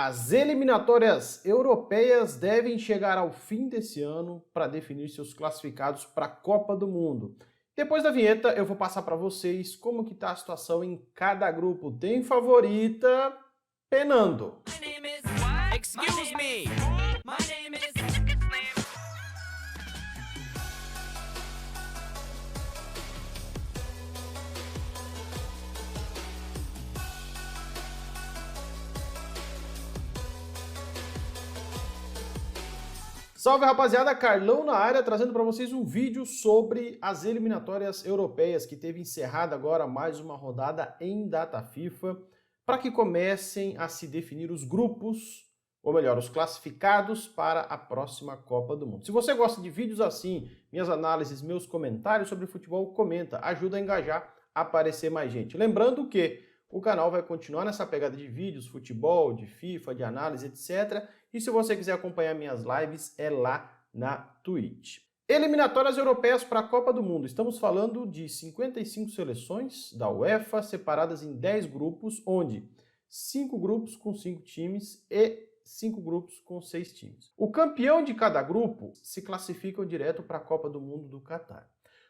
As eliminatórias europeias devem chegar ao fim desse ano para definir seus classificados para a Copa do Mundo. Depois da vinheta, eu vou passar para vocês como que está a situação em cada grupo. Tem favorita penando. Excuse me. My name is. Salve rapaziada, Carlão na área, trazendo para vocês um vídeo sobre as eliminatórias europeias, que teve encerrada agora mais uma rodada em data FIFA, para que comecem a se definir os grupos, ou melhor, os classificados para a próxima Copa do Mundo. Se você gosta de vídeos assim, minhas análises, meus comentários sobre futebol, comenta, ajuda a engajar, a aparecer mais gente. Lembrando que o canal vai continuar nessa pegada de vídeos, futebol, de FIFA, de análise, etc. E se você quiser acompanhar minhas lives, é lá na Twitch. Eliminatórias europeias para a Copa do Mundo. Estamos falando de 55 seleções da UEFA, separadas em 10 grupos, onde 5 grupos com 5 times e 5 grupos com 6 times. O campeão de cada grupo se classificam direto para a Copa do Mundo do Catar.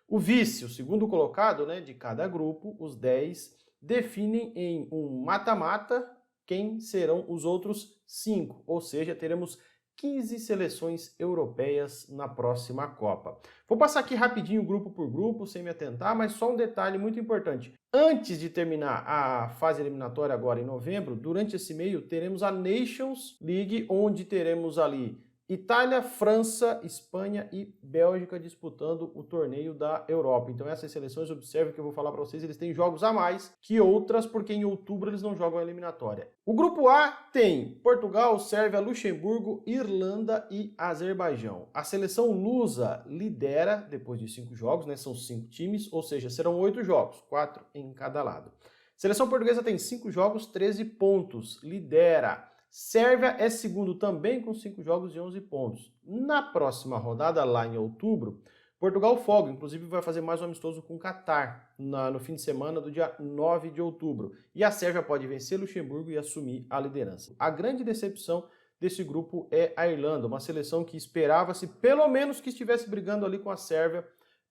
O vice, o segundo colocado, de cada grupo, os 10, definem em um mata-mata quem serão os outros 5, ou seja, teremos 15 seleções europeias na próxima Copa. Vou passar aqui rapidinho grupo por grupo, sem me atentar, mas só um detalhe muito importante. Antes de terminar a fase eliminatória agora em novembro, durante esse meio teremos a Nations League, onde teremos ali Itália, França, Espanha e Bélgica disputando o torneio da Europa. Então essas seleções, observem que eu vou falar para vocês, eles têm jogos a mais que outras, porque em outubro eles não jogam a eliminatória. O grupo A tem Portugal, Sérvia, Luxemburgo, Irlanda e Azerbaijão. A seleção lusa lidera depois de 5 jogos, são 5 times, ou seja, serão 8 jogos, 4 em cada lado. Seleção portuguesa tem 5 jogos, 13 pontos, lidera. Sérvia é segundo também com 5 jogos e 11 pontos. Na próxima rodada, lá em outubro, Portugal folga, inclusive vai fazer mais um amistoso com o Catar no fim de semana do dia 9 de outubro. E a Sérvia pode vencer Luxemburgo e assumir a liderança. A grande decepção desse grupo é a Irlanda, uma seleção que esperava-se pelo menos que estivesse brigando ali com a Sérvia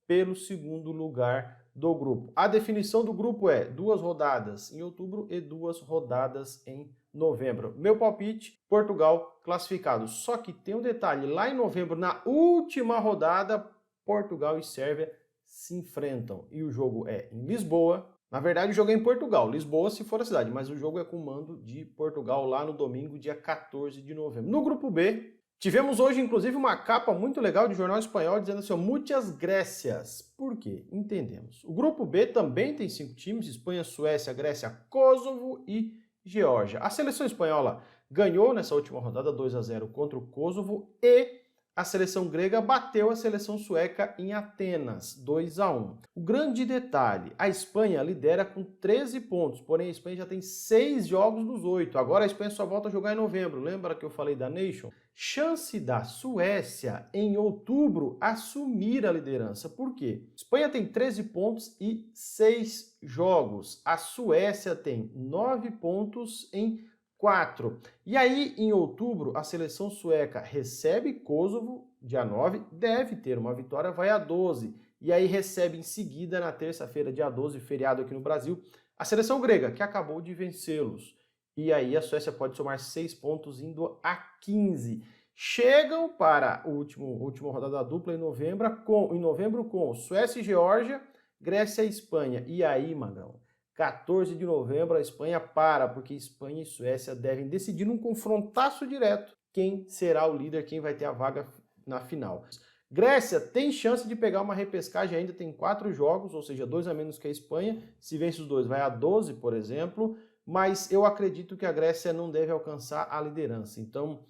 pelo segundo lugar do grupo. A definição do grupo é 2 rodadas em outubro e 2 rodadas em novembro. Meu palpite, Portugal classificado. Só que tem um detalhe, lá em novembro, na última rodada, Portugal e Sérvia se enfrentam. E o jogo é em Lisboa. Na verdade, o jogo é em Portugal. Lisboa, se for a cidade, mas o jogo é com mando de Portugal lá no domingo, dia 14 de novembro. No grupo B, tivemos hoje, inclusive, uma capa muito legal de jornal espanhol dizendo assim, muitas Grécias. Por quê? Entendemos. O grupo B também tem 5 times, Espanha, Suécia, Grécia, Kosovo e Geórgia. A seleção espanhola ganhou nessa última rodada 2-0 contra o Kosovo e a seleção grega bateu a seleção sueca em Atenas, 2-1. O grande detalhe, a Espanha lidera com 13 pontos, porém a Espanha já tem 6 jogos dos 8. Agora a Espanha só volta a jogar em novembro. Lembra que eu falei da Nation? Chance da Suécia, em outubro, assumir a liderança. Por quê? Espanha tem 13 pontos e 6 jogos. A Suécia tem 9 pontos em 4. E aí, em outubro, a seleção sueca recebe Kosovo, dia 9, deve ter uma vitória, vai a 12. E aí recebe em seguida, na terça-feira, dia 12, feriado aqui no Brasil, a seleção grega, que acabou de vencê-los. E aí a Suécia pode somar 6 pontos, indo a 15. Chegam para a última rodada dupla em novembro com Suécia e Geórgia, Grécia e Espanha. E aí, Magrão? 14 de novembro a Espanha para, porque Espanha e Suécia devem decidir num confrontaço direto quem será o líder, quem vai ter a vaga na final. Grécia tem chance de pegar uma repescagem, ainda tem 4 jogos, ou seja, 2 a menos que a Espanha. Se vence os 2, vai a 12, por exemplo, mas eu acredito que a Grécia não deve alcançar a liderança. Então,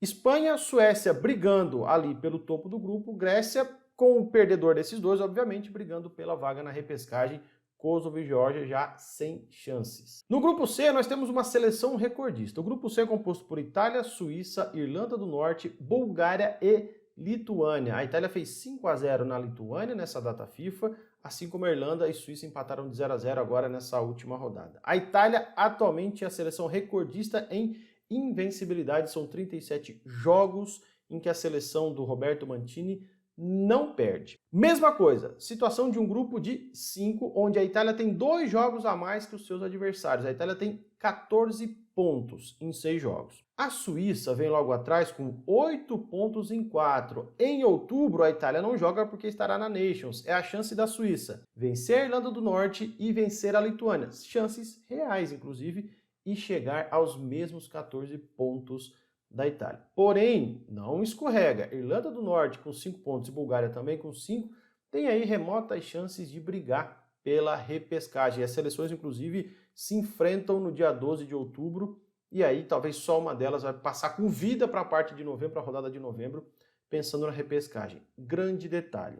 Espanha, Suécia brigando ali pelo topo do grupo, Grécia com o perdedor desses 2, obviamente, brigando pela vaga na repescagem, Kosovo e Geórgia já sem chances. No grupo C, nós temos uma seleção recordista. O grupo C é composto por Itália, Suíça, Irlanda do Norte, Bulgária e Lituânia. A Itália fez 5-0 na Lituânia nessa data FIFA, assim como a Irlanda e Suíça empataram de 0-0 agora nessa última rodada. A Itália atualmente é a seleção recordista em invencibilidade, são 37 jogos em que a seleção do Roberto Mancini não perde. Mesma coisa, situação de um grupo de 5, onde a Itália tem 2 jogos a mais que os seus adversários. A Itália tem 14 pontos em 6 jogos. A Suíça vem logo atrás com 8 pontos em 4. Em outubro, a Itália não joga porque estará na Nations. É a chance da Suíça vencer a Irlanda do Norte e vencer a Lituânia. Chances reais, inclusive, e chegar aos mesmos 14 pontos da Itália. Porém, não escorrega. Irlanda do Norte com 5 pontos e Bulgária também com 5, tem aí remotas chances de brigar pela repescagem. As seleções, inclusive, se enfrentam no dia 12 de outubro e aí talvez só uma delas vai passar com vida para a parte de novembro, para a rodada de novembro, pensando na repescagem. Grande detalhe.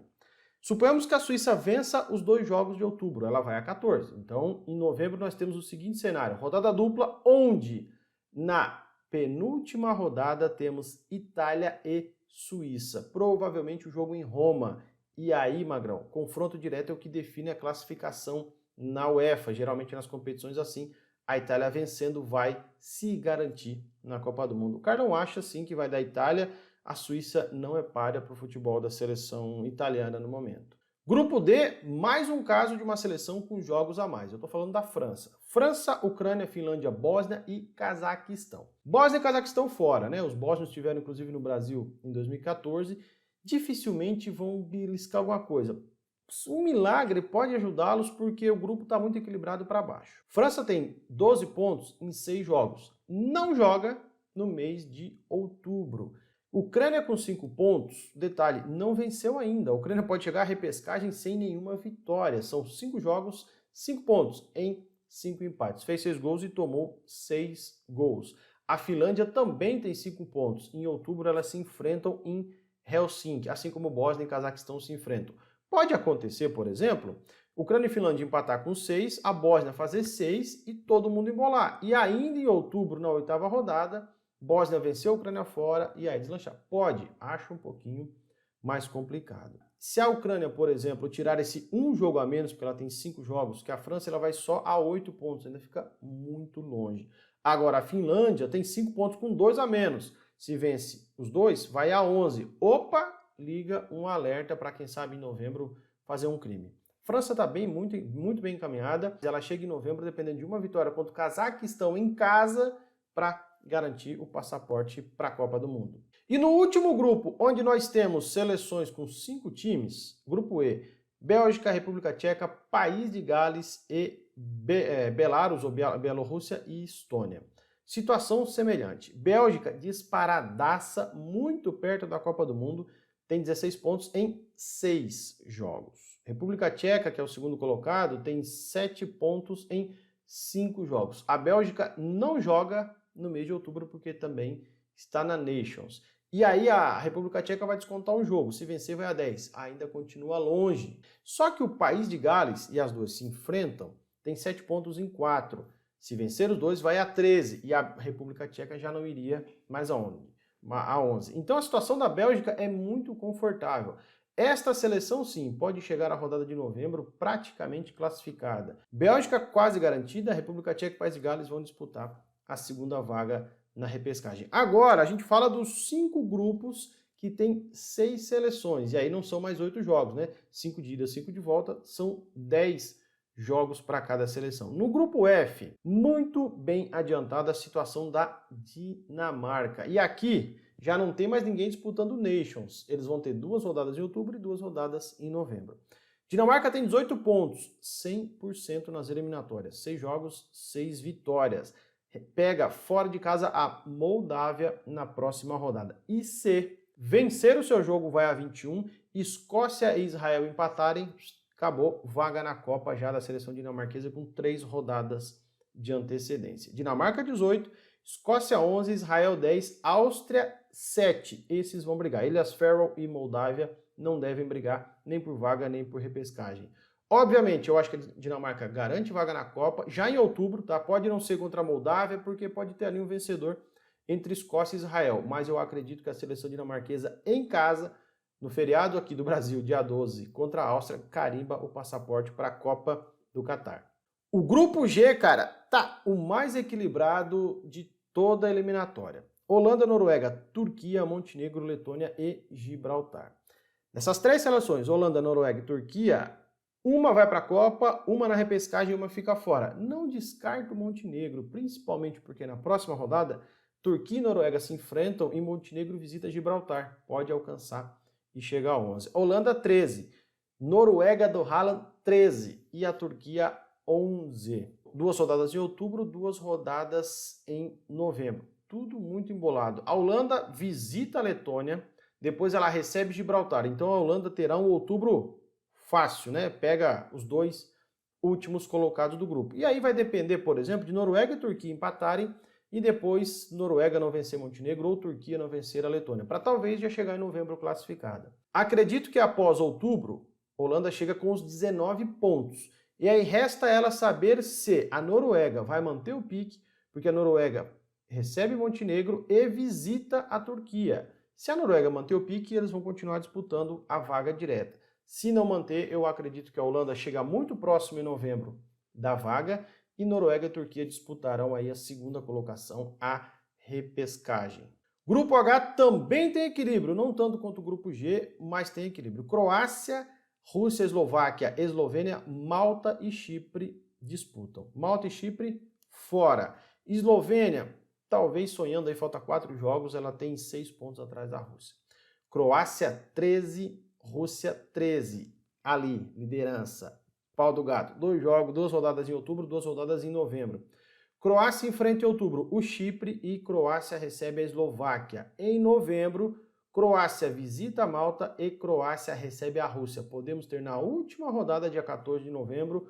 Suponhamos que a Suíça vença os 2 jogos de outubro, ela vai a 14. Então, em novembro nós temos o seguinte cenário, rodada dupla, onde na penúltima rodada temos Itália e Suíça. Provavelmente o jogo em Roma. E aí, Magrão, confronto direto é o que define a classificação na UEFA. Geralmente nas competições assim, a Itália vencendo vai se garantir na Copa do Mundo. O Carlão acha sim que vai dar Itália. A Suíça não é páreo para o futebol da seleção italiana no momento. Grupo D, mais um caso de uma seleção com jogos a mais. Eu estou falando da França. França, Ucrânia, Finlândia, Bósnia e Cazaquistão. Bósnia e Cazaquistão fora, né? Os bósnios estiveram inclusive no Brasil em 2014. Dificilmente vão beliscar alguma coisa. Um milagre pode ajudá-los porque o grupo está muito equilibrado para baixo. França tem 12 pontos em 6 jogos. Não joga no mês de outubro. Ucrânia com 5 pontos, detalhe, não venceu ainda. A Ucrânia pode chegar à repescagem sem nenhuma vitória. São 5 jogos, 5 pontos em 5 empates. Fez 6 gols e tomou 6 gols. A Finlândia também tem 5 pontos. Em outubro elas se enfrentam em Helsinki, assim como Bósnia e Cazaquistão se enfrentam. Pode acontecer, por exemplo, Ucrânia e Finlândia empatar com 6, a Bósnia fazer 6 e todo mundo embolar. E ainda em outubro, na 8ª rodada, Bósnia venceu a Ucrânia fora e aí deslanchar. Pode, acho um pouquinho mais complicado. Se a Ucrânia, por exemplo, tirar esse um jogo a menos, porque ela tem 5 jogos, que a França ela vai só a 8 pontos, ainda fica muito longe. Agora, a Finlândia tem 5 pontos com 2 a menos. Se vence os 2, vai a 11. Opa, liga um alerta para quem sabe em novembro fazer um crime. França está muito bem encaminhada. Ela chega em novembro dependendo de uma vitória contra o Cazaquistão em casa para garantir o passaporte para a Copa do Mundo. E no último grupo, onde nós temos seleções com 5 times, grupo E, Bélgica, República Tcheca, País de Gales e Belarus, ou Bielorrússia e Estônia. Situação semelhante. Bélgica disparadaça, muito perto da Copa do Mundo, tem 16 pontos em 6 jogos. República Tcheca, que é o segundo colocado, tem 7 pontos em 5 jogos. A Bélgica não joga no mês de outubro porque também está na Nations. E aí a República Tcheca vai descontar um jogo. Se vencer vai a 10. Ainda continua longe. Só que o País de Gales, e as duas se enfrentam, tem 7 pontos em 4. Se vencer os dois vai a 13. E a República Tcheca já não iria mais a 11. Então a situação da Bélgica é muito confortável. Esta seleção, sim, pode chegar à rodada de novembro praticamente classificada. Bélgica quase garantida, República Tcheca e País de Gales vão disputar a segunda vaga na repescagem. Agora, a gente fala dos 5 grupos que tem 6 seleções, e aí não são mais 8 jogos, né? 5 de ida, 5 de volta, são 10 jogos para cada seleção. No grupo F, muito bem adiantada a situação da Dinamarca. E aqui já não tem mais ninguém disputando Nations. Eles vão ter 2 rodadas em outubro e 2 rodadas em novembro. Dinamarca tem 18 pontos, 100% nas eliminatórias. 6 jogos, 6 vitórias. Pega fora de casa a Moldávia na próxima rodada. E se vencer o seu jogo, vai a 21. Escócia e Israel empatarem, acabou, vaga na Copa já da seleção dinamarquesa com 3 rodadas de antecedência. Dinamarca 18, Escócia 11, Israel 10, Áustria 7. Esses vão brigar. Ilhas Faroe e Moldávia não devem brigar nem por vaga nem por repescagem. Obviamente, eu acho que a Dinamarca garante vaga na Copa, já em outubro, tá? Pode não ser contra a Moldávia, porque pode ter ali um vencedor entre Escócia e Israel, mas eu acredito que a seleção dinamarquesa em casa, no feriado aqui do Brasil, dia 12, contra a Áustria, carimba o passaporte para a Copa do Catar. O grupo G, cara, tá o mais equilibrado de toda a eliminatória. Holanda, Noruega, Turquia, Montenegro, Letônia e Gibraltar. Nessas 3 seleções, Holanda, Noruega e Turquia, uma vai para a Copa, uma na repescagem e uma fica fora. Não descarto o Montenegro, principalmente porque na próxima rodada, Turquia e Noruega se enfrentam e Montenegro visita Gibraltar. Pode alcançar e chegar a 11. Holanda, 13. Noruega do Haaland, 13. E a Turquia, 11. 2 rodadas em outubro, 2 rodadas em novembro. Tudo muito embolado. A Holanda visita a Letônia, depois ela recebe Gibraltar. Então a Holanda terá um outubro fácil, né? Pega os 2 últimos colocados do grupo. E aí vai depender, por exemplo, de Noruega e Turquia empatarem e depois Noruega não vencer Montenegro ou Turquia não vencer a Letônia, para talvez já chegar em novembro classificada. Acredito que após outubro, a Holanda chega com os 19 pontos. E aí resta ela saber se a Noruega vai manter o pique, porque a Noruega recebe Montenegro e visita a Turquia. Se a Noruega manter o pique, eles vão continuar disputando a vaga direta. Se não manter, eu acredito que a Holanda chega muito próximo em novembro da vaga e Noruega e Turquia disputarão aí a segunda colocação, a repescagem. Grupo H também tem equilíbrio, não tanto quanto o grupo G, mas tem equilíbrio. Croácia, Rússia, Eslováquia, Eslovênia, Malta e Chipre disputam. Malta e Chipre fora. Eslovênia, talvez sonhando aí, falta 4 jogos, ela tem 6 pontos atrás da Rússia. Croácia 13, Rússia 13. Ali, liderança. Pau do gato. 2 jogos, 2 rodadas em outubro, 2 rodadas em novembro. Croácia enfrenta em outubro o Chipre e Croácia recebe a Eslováquia. Em novembro, Croácia visita a Malta e Croácia recebe a Rússia. Podemos ter na última rodada, dia 14 de novembro,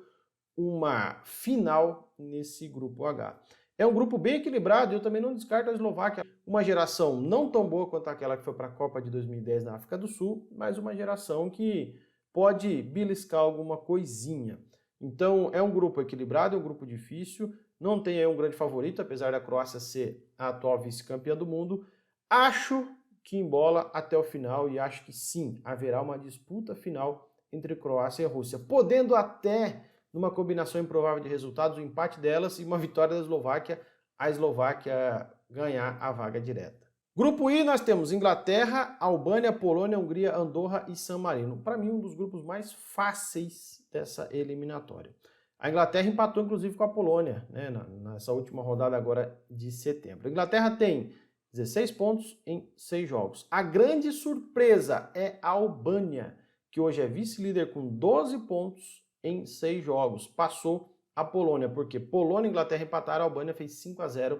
uma final nesse grupo H. É um grupo bem equilibrado e eu também não descarto a Eslováquia. Uma geração não tão boa quanto aquela que foi para a Copa de 2010 na África do Sul, mas uma geração que pode beliscar alguma coisinha. Então é um grupo equilibrado, é um grupo difícil, não tem aí um grande favorito, apesar da Croácia ser a atual vice-campeã do mundo. Acho que embola até o final e acho que sim, haverá uma disputa final entre Croácia e Rússia, podendo até, numa combinação improvável de resultados, o empate delas e uma vitória da Eslováquia, a Eslováquia ganhar a vaga direta. Grupo I, nós temos Inglaterra, Albânia, Polônia, Hungria, Andorra e San Marino. Para mim, um dos grupos mais fáceis dessa eliminatória. A Inglaterra empatou, inclusive, com a Polônia, né, nessa última rodada agora de setembro. A Inglaterra tem 16 pontos em 6 jogos. A grande surpresa é a Albânia, que hoje é vice-líder com 12 pontos em 6 jogos. Passou a Polônia, porque Polônia e Inglaterra empataram, a Albânia fez 5-0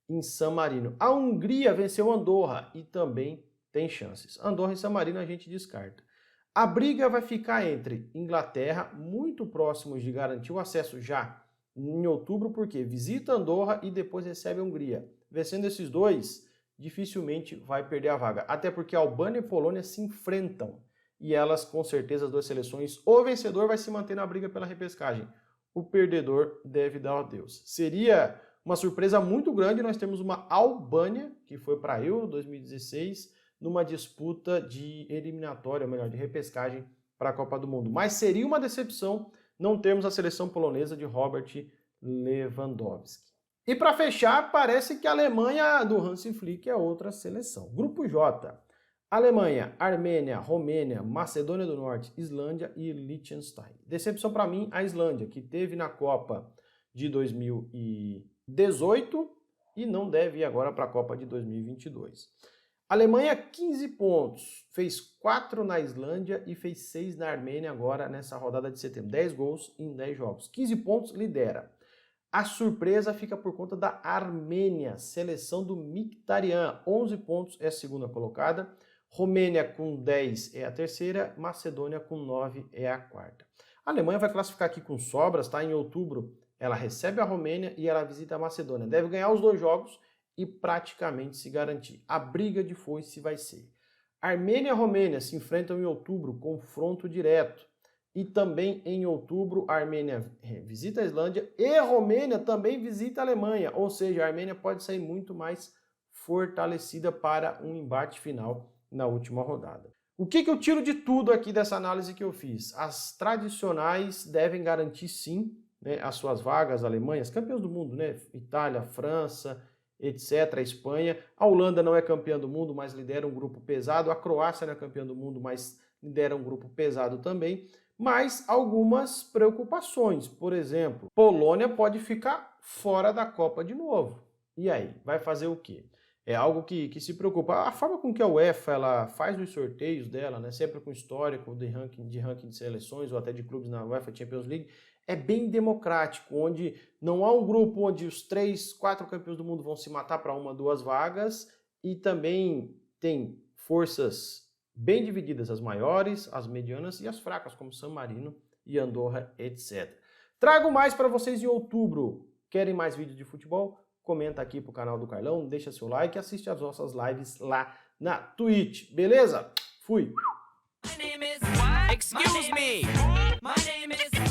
em San Marino. A Hungria venceu Andorra e também tem chances. Andorra e San Marino a gente descarta. A briga vai ficar entre Inglaterra, muito próximos de garantir o acesso já em outubro, porque visita Andorra e depois recebe a Hungria. Vencendo esses dois, dificilmente vai perder a vaga. Até porque Albânia e Polônia se enfrentam. E elas, com certeza, as duas seleções, o vencedor vai se manter na briga pela repescagem. O perdedor deve dar adeus. Seria uma surpresa muito grande, nós temos uma Albânia, que foi para a Euro 2016, numa disputa de eliminatória, ou melhor, de repescagem para a Copa do Mundo. Mas seria uma decepção não termos a seleção polonesa de Robert Lewandowski. E para fechar, parece que a Alemanha do Hansi Flick é outra seleção. Grupo J. Alemanha, Armênia, Romênia, Macedônia do Norte, Islândia e Liechtenstein. Decepção para mim, a Islândia, que teve na Copa de 2018 e não deve ir agora para a Copa de 2022. Alemanha, 15 pontos, fez 4 na Islândia e fez 6 na Armênia agora nessa rodada de setembro. 10 gols em 10 jogos. 15 pontos, lidera. A surpresa fica por conta da Armênia, seleção do Mkhitaryan. 11 pontos é a segunda colocada. Romênia com 10 é a terceira. Macedônia com 9 é a quarta. A Alemanha vai classificar aqui com sobras, tá? Em outubro ela recebe a Romênia e ela visita a Macedônia. Deve ganhar os 2 jogos e praticamente se garantir. A briga de foice vai ser. Armênia e Romênia se enfrentam em outubro, confronto direto. E também em outubro a Armênia visita a Islândia e a Romênia também visita a Alemanha. Ou seja, a Armênia pode sair muito mais fortalecida para um embate final na última rodada. O que eu tiro de tudo aqui dessa análise que eu fiz? As tradicionais devem garantir sim, né, as suas vagas, Alemanhas, campeões do mundo, né? Itália, França, etc. A Espanha. A Holanda não é campeã do mundo, mas lidera um grupo pesado. A Croácia não é campeã do mundo, mas lidera um grupo pesado também. Mas algumas preocupações. Por exemplo, Polônia pode ficar fora da Copa de novo. E aí? Vai fazer o quê? É algo que se preocupa. A forma com que a UEFA ela faz os sorteios dela, né, sempre com histórico de ranking de seleções ou até de clubes na UEFA Champions League, é bem democrático, onde não há um grupo onde os 3, 4 campeões do mundo vão se matar para 1, 2 vagas, e também tem forças bem divididas, as maiores, as medianas e as fracas, como San Marino e Andorra, etc. Trago mais para vocês em outubro. Querem mais vídeos de futebol? Comenta aqui pro canal do Carlão, deixa seu like e assiste as nossas lives lá na Twitch, beleza? Fui! Excuse me. My name is